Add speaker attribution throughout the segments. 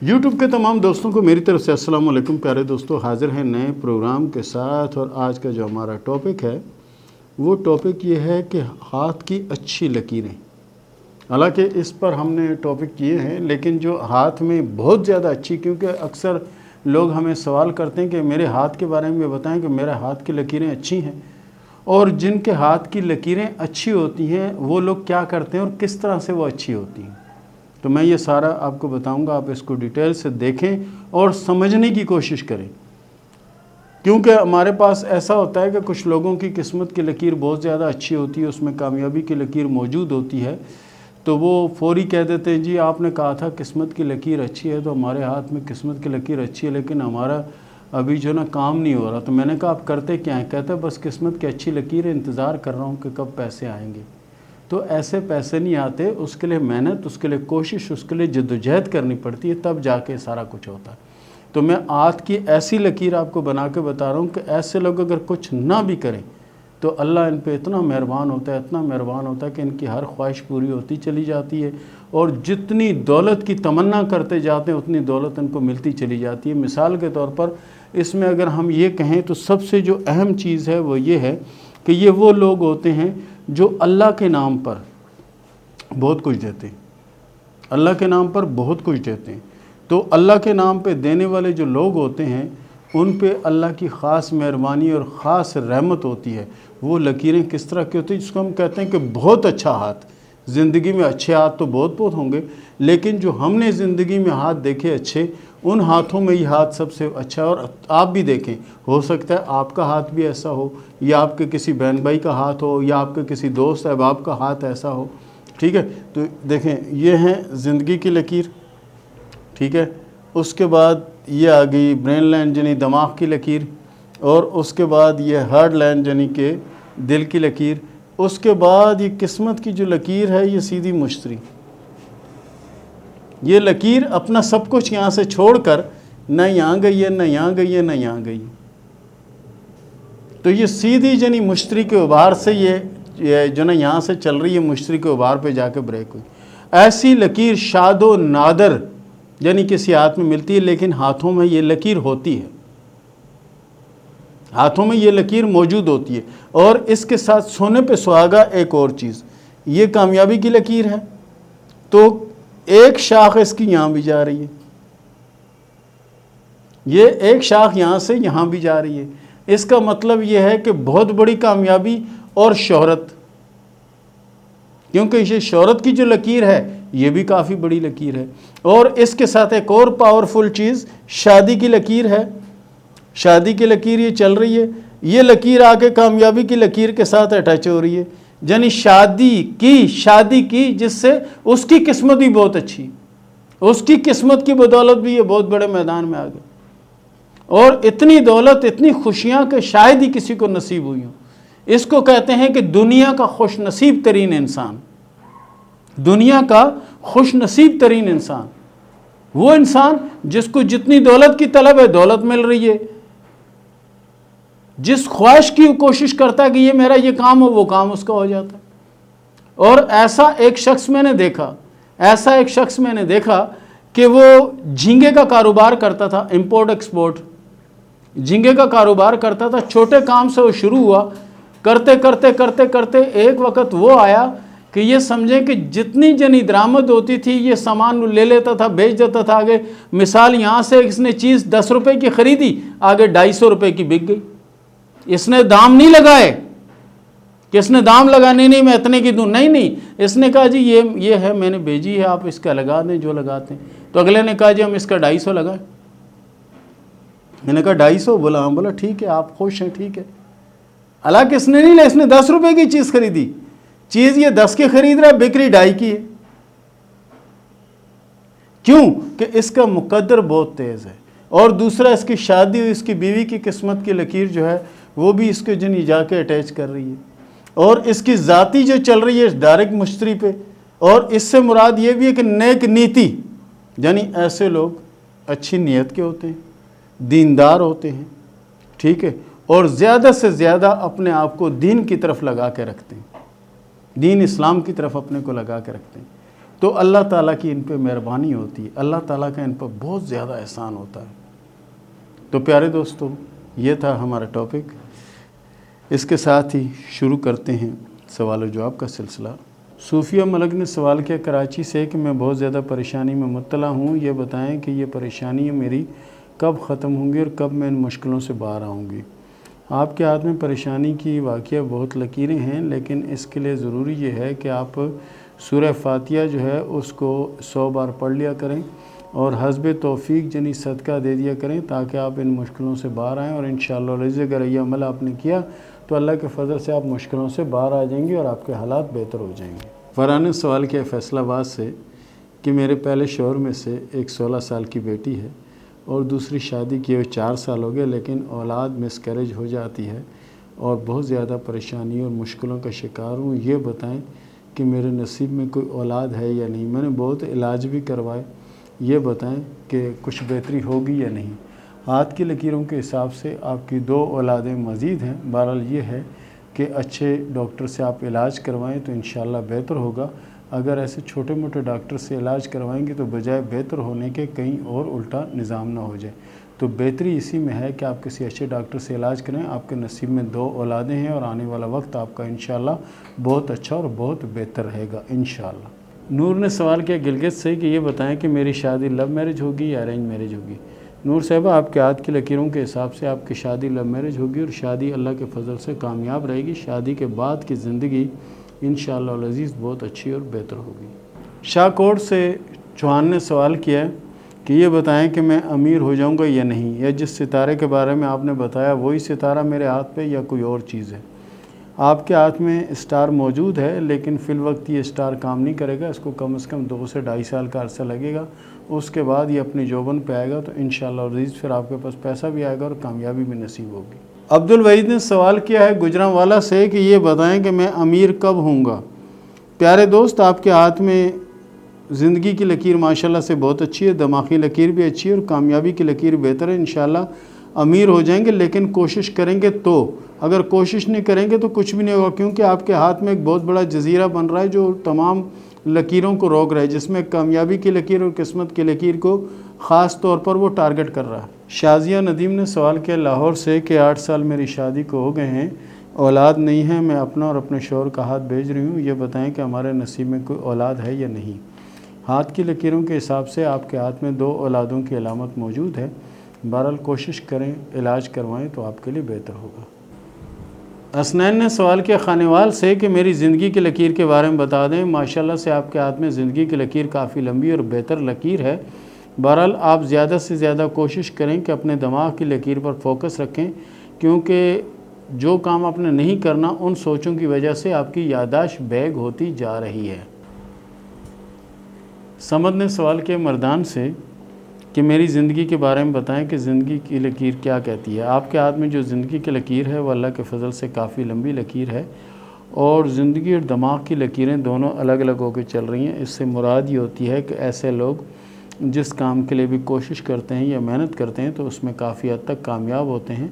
Speaker 1: YouTube کے تمام دوستوں کو میری طرف سے السلام علیکم۔ پیارے دوستوں، حاضر ہیں نئے پروگرام کے ساتھ، اور آج کا جو ہمارا ٹاپک ہے وہ ٹاپک یہ ہے کہ ہاتھ کی اچھی لکیریں۔ حالانکہ اس پر ہم نے ٹاپک کیے ہیں، لیکن جو ہاتھ میں بہت زیادہ اچھی، کیونکہ اکثر لوگ ہمیں سوال کرتے ہیں کہ میرے ہاتھ کے بارے میں بتائیں کہ میرے ہاتھ کی لکیریں اچھی ہیں، اور جن کے ہاتھ کی لکیریں اچھی ہوتی ہیں وہ لوگ کیا کرتے ہیں اور کس طرح سے وہ اچھی ہوتی ہیں۔ تو میں یہ سارا آپ کو بتاؤں گا، آپ اس کو ڈیٹیل سے دیکھیں اور سمجھنے کی کوشش کریں، کیونکہ ہمارے پاس ایسا ہوتا ہے کہ کچھ لوگوں کی قسمت کی لکیر بہت زیادہ اچھی ہوتی ہے، اس میں کامیابی کی لکیر موجود ہوتی ہے، تو وہ فوری کہہ دیتے ہیں جی آپ نے کہا تھا قسمت کی لکیر اچھی ہے، تو ہمارے ہاتھ میں قسمت کی لکیر اچھی ہے لیکن ہمارا ابھی جو نا کام نہیں ہو رہا۔ تو میں نے کہا آپ کرتے کیا ہیں؟ کہتے ہیں بس قسمت کی اچھی لکیر ہے، انتظار کر رہا ہوں کہ کب پیسے آئیں گے۔ تو ایسے پیسے نہیں آتے، اس کے لیے محنت، اس کے لیے کوشش، اس کے لیے جدوجہد کرنی پڑتی ہے، تب جا کے سارا کچھ ہوتا ہے۔ تو میں ہاتھ کی ایسی لکیر آپ کو بنا کے بتا رہا ہوں کہ ایسے لوگ اگر کچھ نہ بھی کریں تو اللہ ان پہ اتنا مہربان ہوتا ہے، اتنا مہربان ہوتا ہے کہ ان کی ہر خواہش پوری ہوتی چلی جاتی ہے، اور جتنی دولت کی تمنا کرتے جاتے ہیں اتنی دولت ان کو ملتی چلی جاتی ہے۔ مثال کے طور پر اس میں اگر ہم یہ کہیں تو سب سے جو اہم چیز ہے وہ یہ ہے کہ یہ وہ لوگ ہوتے ہیں جو اللہ کے نام پر بہت کچھ دیتے ہیں، اللہ کے نام پر بہت کچھ دیتے ہیں۔ تو اللہ کے نام پہ دینے والے جو لوگ ہوتے ہیں ان پہ اللہ کی خاص مہربانی اور خاص رحمت ہوتی ہے۔ وہ لکیریں کس طرح کی ہوتی ہیں؟ جس کو ہم کہتے ہیں کہ بہت اچھا ہاتھ۔ زندگی میں اچھے ہاتھ تو بہت ہوں گے، لیکن جو ہم نے زندگی میں ہاتھ دیکھے اچھے، ان ہاتھوں میں یہ ہاتھ سب سے اچھا ہے۔ اور آپ بھی دیکھیں، ہو سکتا ہے آپ کا ہاتھ بھی ایسا ہو، یا آپ کے کسی بہن بھائی کا ہاتھ ہو، یا آپ کے کسی دوست احباب کا ہاتھ ایسا ہو، ٹھیک ہے؟ تو دیکھیں یہ ہیں زندگی کی لکیر، ٹھیک ہے؟ اس کے بعد یہ آ گئی برین لائن یعنی دماغ کی لکیر، اور اس کے بعد یہ ہارڈ لائن یعنی کہ دل کی لکیر، اس کے بعد یہ قسمت کی جو لکیر ہے یہ سیدھی مشتری۔ یہ لکیر اپنا سب کچھ یہاں سے چھوڑ کر نہ یہاں گئی ہے، نہ یہاں گئی ہے، نہ یہاں گئی ہے۔ تو یہ سیدھی یعنی مشتری کے ابھار سے یہ جو نا یہاں سے چل رہی ہے، مشتری کے ابھار پہ جا کے بریک ہوئی۔ ایسی لکیر شاد و نادر یعنی کسی ہاتھ میں ملتی ہے، لیکن ہاتھوں میں یہ لکیر ہوتی ہے، ہاتھوں میں یہ لکیر موجود ہوتی ہے۔ اور اس کے ساتھ سونے پہ سہاگا ایک اور چیز، یہ کامیابی کی لکیر ہے، تو ایک شاخ اس کی یہاں بھی جا رہی ہے، یہ ایک شاخ یہاں سے یہاں بھی جا رہی ہے۔ اس کا مطلب یہ ہے کہ بہت بڑی کامیابی اور شہرت، کیونکہ یہ شہرت کی جو لکیر ہے یہ بھی کافی بڑی لکیر ہے۔ اور اس کے ساتھ ایک اور پاورفل چیز شادی کی لکیر ہے، شادی کی لکیر یہ چل رہی ہے، یہ لکیر آ کے کامیابی کی لکیر کے ساتھ اٹیچ ہو رہی ہے، یعنی شادی کی جس سے اس کی قسمت بھی بہت اچھی، اس کی قسمت کی بدولت بھی یہ بہت بڑے میدان میں آ گئے، اور اتنی دولت، اتنی خوشیاں کہ شاید ہی کسی کو نصیب ہوئی ہوں۔ اس کو کہتے ہیں کہ دنیا کا خوش نصیب ترین انسان، دنیا کا خوش نصیب ترین انسان وہ انسان جس کو جتنی دولت کی طلب ہے دولت مل رہی ہے، جس خواہش کی کوشش کرتا ہے کہ یہ میرا یہ کام ہو، وہ کام اس کا ہو جاتا ہے۔ اور ایسا ایک شخص میں نے دیکھا کہ وہ جھینگے کا کاروبار کرتا تھا، امپورٹ ایکسپورٹ، جھینگے کا کاروبار کرتا تھا۔ چھوٹے کام سے وہ شروع ہوا، کرتے ایک وقت وہ آیا کہ یہ سمجھیں کہ جتنی جنی درآمد ہوتی تھی یہ سامان لے لیتا تھا، بیچ دیتا تھا آگے۔ مثال یہاں سے اس نے چیز 10 روپے کی خریدی، آگے 250 روپے کی بک گئی۔ اس نے دام نہیں لگائے کہ اس نے دام لگا، نہیں میں اتنے کی دوں، نہیں، اس نے کہا جی یہ ہے، میں نے بھیجی ہے، آپ اس کا لگا دیں جو لگاتے ہیں۔ تو اگلے نے کہا جی ہم اس کا 250 لگائیں۔ میں نے کہا 250؟ بولا ہاں۔ بولا ٹھیک ہے، آپ خوش ہیں، ٹھیک ہے۔ حالانکہ اس نے نہیں لیا، اس نے 10 روپے کی چیز خریدی، چیز یہ 10 کی خرید رہا ہے، بکری 2.5 کی ہے۔ کیوں؟ کہ اس کا مقدر بہت تیز ہے۔ اور دوسرا اس کی شادی، اس کی بیوی کی قسمت کی لکیر جو ہے وہ بھی اس کے جنی جا کے اٹیچ کر رہی ہے، اور اس کی ذاتی جو چل رہی ہے ڈائریکٹ مشتری پہ۔ اور اس سے مراد یہ بھی ہے کہ نیک نیتی، یعنی ایسے لوگ اچھی نیت کے ہوتے ہیں، دیندار ہوتے ہیں، ٹھیک ہے، اور زیادہ سے زیادہ اپنے آپ کو دین کی طرف لگا کے رکھتے ہیں، دین اسلام کی طرف اپنے کو لگا کے رکھتے ہیں۔ تو اللہ تعالیٰ کی ان پہ مہربانی ہوتی ہے، اللہ تعالیٰ کا ان پر بہت زیادہ احسان ہوتا ہے۔ تو پیارے دوستو، یہ تھا ہمارا ٹاپک۔ اس کے ساتھ ہی شروع کرتے ہیں سوال و جواب کا سلسلہ۔ صوفیہ ملک نے سوال کیا کراچی سے کہ میں بہت زیادہ پریشانی میں مبتلا ہوں، یہ بتائیں کہ یہ پریشانی میری کب ختم ہوں گی اور کب میں ان مشکلوں سے باہر آؤں گی۔ آپ کے ہاتھ میں پریشانی کی واقعہ بہت لکیریں ہیں، لیکن اس کے لیے ضروری یہ ہے کہ آپ سورہ فاتحہ جو ہے اس کو 100 بار پڑھ لیا کریں اور حسب توفیق یعنی صدقہ دے دیا کریں، تاکہ آپ ان مشکلوں سے باہر آئیں، اور انشاءاللہ اگر یہ عمل آپ نے کیا تو اللہ کے فضل سے آپ مشکلوں سے باہر آ جائیں گے اور آپ کے حالات بہتر ہو جائیں گے۔ فرحان نے سوال کیا فیصل آباد سے کہ میرے پہلے شوہر میں سے ایک 16 سال کی بیٹی ہے اور دوسری شادی کیے ہوئے 4 سال ہو گئے، لیکن اولاد مسکیریج ہو جاتی ہے اور بہت زیادہ پریشانی اور مشکلوں کا شکار ہوں۔ یہ بتائیں کہ میرے نصیب میں کوئی اولاد ہے یا نہیں۔ میں نے بہت علاج بھی کروائے، یہ بتائیں کہ کچھ بہتری ہوگی یا نہیں۔ ہاتھ کی لکیروں کے حساب سے آپ کی 2 اولادیں مزید ہیں۔ بہرحال یہ ہے کہ اچھے ڈاکٹر سے آپ علاج کروائیں تو انشاءاللہ بہتر ہوگا۔ اگر ایسے چھوٹے موٹے ڈاکٹر سے علاج کروائیں گے تو بجائے بہتر ہونے کے کہیں اور الٹا نظام نہ ہو جائے۔ تو بہتری اسی میں ہے کہ آپ کسی اچھے ڈاکٹر سے علاج کریں۔ آپ کے نصیب میں 2 اولادیں ہیں اور آنے والا وقت آپ کا انشاءاللہ بہت اچھا اور بہت بہتر رہے گا انشاءاللہ۔ نور نے سوال کیا گلگت سے کہ یہ بتائیں کہ میری شادی لو میرج ہوگی یا ارینج میرج ہوگی۔ نور صاحبہ، آپ کے ہاتھ کی لکیروں کے حساب سے آپ کی شادی لو میرج ہوگی اور شادی اللہ کے فضل سے کامیاب رہے گی۔ شادی کے بعد کی زندگی انشاءاللہ العزیز بہت اچھی اور بہتر ہوگی۔ شاہ کوٹ سے چوہان نے سوال کیا کہ یہ بتائیں کہ میں امیر ہو جاؤں گا یا نہیں، یا جس ستارے کے بارے میں آپ نے بتایا وہی ستارہ میرے ہاتھ پہ یا کوئی اور چیز ہے۔ آپ کے ہاتھ میں اسٹار موجود ہے، لیکن فی الوقت یہ اسٹار کام نہیں کرے گا، اس کو کم از کم 2 سے 2.5 سال کا عرصہ لگے گا۔ اس کے بعد یہ اپنی جوبن پہ آئے گا تو انشاءاللہ العزیز پھر آپ کے پاس پیسہ بھی آئے گا اور کامیابی بھی نصیب ہوگی۔ عبدالوحید نے سوال کیا ہے گجرانوالا سے کہ یہ بتائیں کہ میں امیر کب ہوں گا۔ پیارے دوست، آپ کے ہاتھ میں زندگی کی لکیر ماشاءاللہ سے بہت اچھی ہے، دماغی لکیر بھی اچھی ہے اور کامیابی کی لکیر بہتر ہے۔ انشاءاللہ امیر ہو جائیں گے، لیکن کوشش کریں گے تو، اگر کوشش نہیں کریں گے تو کچھ بھی نہیں ہوگا، کیونکہ آپ کے ہاتھ میں ایک بہت بڑا جزیرہ بن رہا ہے جو تمام لکیروں کو روک رہا ہے، جس میں کامیابی کی لکیر اور قسمت کی لکیر کو خاص طور پر وہ ٹارگٹ کر رہا ہے۔ شازیہ ندیم نے سوال کیا لاہور سے کہ 8 سال میری شادی کو ہو گئے ہیں، اولاد نہیں ہے، میں اپنا اور اپنے شوہر کا ہاتھ بھیج رہی ہوں، یہ بتائیں کہ ہمارے نصیب میں کوئی اولاد ہے یا نہیں۔ ہاتھ کی لکیروں کے حساب سے آپ کے ہاتھ میں 2 اولادوں کی علامت موجود ہے۔ بہرحال کوشش کریں، علاج کروائیں تو آپ کے لیے بہتر ہوگا۔ حسنین نے سوال کیا خانیوال سے کہ میری زندگی کی لکیر کے بارے میں بتا دیں۔ ماشاءاللہ سے آپ کے ہاتھ میں زندگی کی لکیر کافی لمبی اور بہتر لکیر ہے۔ بہرحال آپ زیادہ سے زیادہ کوشش کریں کہ اپنے دماغ کی لکیر پر فوکس رکھیں، کیونکہ جو کام آپ نے نہیں کرنا ان سوچوں کی وجہ سے آپ کی یادداشت بیگ ہوتی جا رہی ہے۔ سمد نے سوال کیا مردان سے کہ میری زندگی کے بارے میں بتائیں کہ زندگی کی لکیر کیا کہتی ہے۔ آپ کے ہاتھ میں جو زندگی کی لکیر ہے وہ اللہ کے فضل سے کافی لمبی لکیر ہے، اور زندگی اور دماغ کی لکیریں دونوں الگ الگ ہو کے چل رہی ہیں۔ اس سے مراد یہ ہوتی ہے کہ ایسے لوگ جس کام کے لیے بھی کوشش کرتے ہیں یا محنت کرتے ہیں تو اس میں کافی حد تک کامیاب ہوتے ہیں،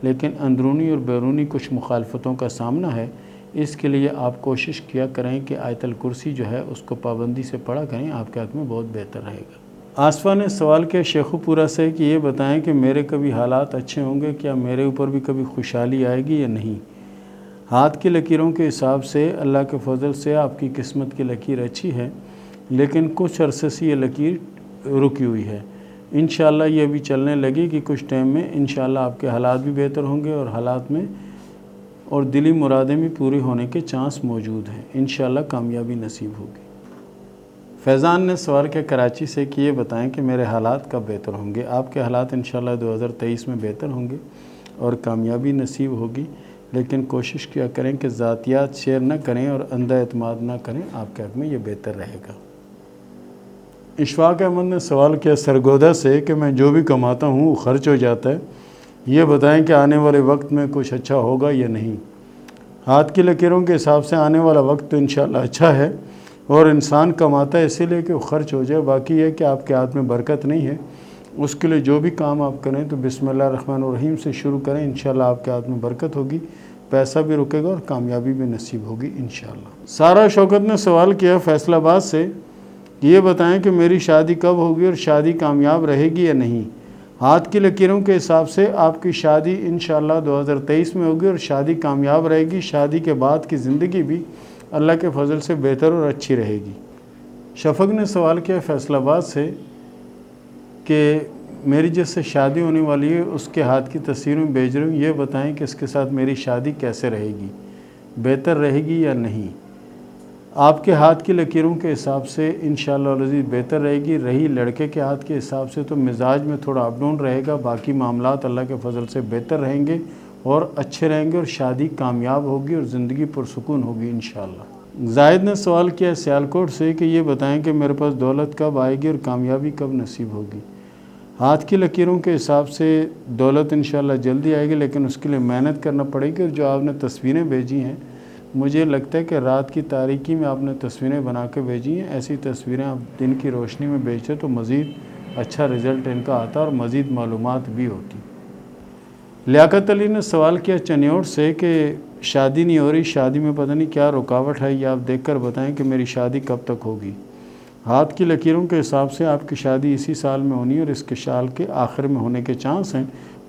Speaker 1: لیکن اندرونی اور بیرونی کچھ مخالفتوں کا سامنا ہے۔ اس کے لیے آپ کوشش کیا کریں کہ آیت الکرسی جو ہے اس کو پابندی سے پڑھا کریں، آپ کے ہاتھ میں بہت بہتر رہے گا۔ آصفہ نے سوال کیا شیخو پورہ سے کہ یہ بتائیں کہ میرے کبھی حالات اچھے ہوں گے، کیا میرے اوپر بھی کبھی خوشحالی آئے گی یا نہیں۔ ہاتھ کی لکیروں کے حساب سے اللہ کے فضل سے آپ کی قسمت کی لکیر اچھی ہے، لیکن کچھ عرصے سے یہ لکیر رکی ہوئی ہے۔ انشاءاللہ یہ بھی چلنے لگے کہ کچھ ٹائم میں انشاءاللہ آپ کے حالات بھی بہتر ہوں گے اور حالات میں اور دلی مرادیں بھی پوری ہونے کے چانس موجود ہیں۔ انشاءاللہ کامیابی نصیب ہوگی۔ فیضان نے سوال کیا کراچی سے کہ یہ بتائیں کہ میرے حالات کب بہتر ہوں گے۔ آپ کے حالات انشاءاللہ 2023 میں بہتر ہوں گے اور کامیابی نصیب ہوگی، لیکن کوشش کیا کریں کہ ذاتیات شیئر نہ کریں اور اندھا اعتماد نہ کریں، آپ کے حق میں یہ بہتر رہے گا۔ اشفاق احمد نے سوال کیا سرگودا سے کہ میں جو بھی کماتا ہوں وہ خرچ ہو جاتا ہے، یہ بتائیں کہ آنے والے وقت میں کچھ اچھا ہوگا یا نہیں۔ ہاتھ کی لکیروں کے حساب سے آنے والا وقت تو انشاءاللہ اچھا ہے، اور انسان کماتا ہے اسی لیے کہ وہ خرچ ہو جائے، باقی یہ کہ آپ کے ہاتھ میں برکت نہیں ہے۔ اس کے لیے جو بھی کام آپ کریں تو بسم اللہ الرحمن الرحیم سے شروع کریں، انشاءاللہ آپ کے ہاتھ میں برکت ہوگی، پیسہ بھی رکے گا اور کامیابی بھی نصیب ہوگی انشاءاللہ۔ سارا شوکت نے سوال کیا فیصل آباد سے کہ یہ بتائیں کہ میری شادی کب ہوگی اور شادی کامیاب رہے گی یا نہیں۔ ہاتھ کی لکیروں کے حساب سے آپ کی شادی انشاءاللہ 2023 میں ہوگی اور شادی کامیاب رہے گی۔ شادی کے بعد کی زندگی بھی اللہ کے فضل سے بہتر اور اچھی رہے گی۔ شفق نے سوال کیا فیصل آباد سے کہ میری جس سے شادی ہونے والی ہے اس کے ہاتھ کی تصویریں بھیج رہی ہوں، یہ بتائیں کہ اس کے ساتھ میری شادی کیسے رہے گی، بہتر رہے گی یا نہیں۔ آپ کے ہاتھ کی لکیروں کے حساب سے انشاءاللہ العزیز بہتر رہے گی۔ رہی لڑکے کے ہاتھ کے حساب سے تو مزاج میں تھوڑا اپ ڈاؤن رہے گا، باقی معاملات اللہ کے فضل سے بہتر رہیں گے اور اچھے رہیں گے اور شادی کامیاب ہوگی اور زندگی پرسکون ہوگی انشاءاللہ۔ زاہد نے سوال کیا ہے سیالکوٹ سے کہ یہ بتائیں کہ میرے پاس دولت کب آئے گی اور کامیابی کب نصیب ہوگی۔ ہاتھ کی لکیروں کے حساب سے دولت انشاءاللہ جلدی آئے گی، لیکن اس کے لیے محنت کرنا پڑے گی۔ اور جو آپ نے تصویریں بھیجی ہیں، مجھے لگتا ہے کہ رات کی تاریکی میں آپ نے تصویریں بنا کے بھیجی ہیں۔ ایسی تصویریں آپ دن کی روشنی میں بھیجتے تو مزید اچھا رزلٹ ان کا آتا اور مزید معلومات بھی ہوتی۔ لیاقت علی نے سوال کیا چنیوٹ سے کہ شادی نہیں ہو رہی، شادی میں پتہ نہیں کیا رکاوٹ ہے، یہ آپ دیکھ کر بتائیں کہ میری شادی کب تک ہوگی۔ ہاتھ کی لکیروں کے حساب سے آپ کی شادی اسی سال میں ہونی ہے اور اس کے سال کے آخر میں ہونے کے چانس ہیں۔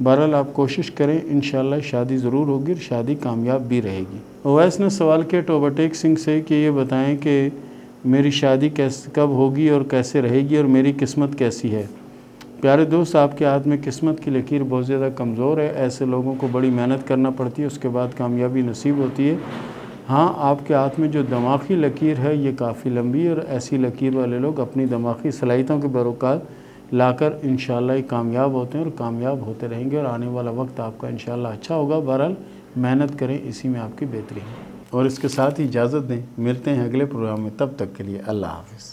Speaker 1: بہرحال آپ کوشش کریں، انشاءاللہ شادی ضرور ہوگی اور شادی کامیاب بھی رہے گی۔ اویس نے سوال کیا ٹوباٹیک سنگھ سے کہ یہ بتائیں کہ میری شادی کب ہوگی اور کیسے رہے گی اور میری قسمت کیسی ہے۔ پیارے دوست، آپ کے ہاتھ میں قسمت کی لکیر بہت زیادہ کمزور ہے۔ ایسے لوگوں کو بڑی محنت کرنا پڑتی ہے، اس کے بعد کامیابی نصیب ہوتی ہے۔ ہاں، آپ کے ہاتھ میں جو دماغی لکیر ہے یہ کافی لمبی ہے اور ایسی لکیر والے لوگ اپنی دماغی صلاحیتوں کے بروقت لا کر انشاءاللہ کامیاب ہوتے ہیں اور کامیاب ہوتے رہیں گے اور آنے والا وقت آپ کا انشاءاللہ اچھا ہوگا۔ بہرحال محنت کریں، اسی میں آپ کی بہتری ہے۔ اور اس کے ساتھ ہی اجازت دیں، ملتے ہیں اگلے پروگرام میں، تب تک کے لیے اللہ حافظ۔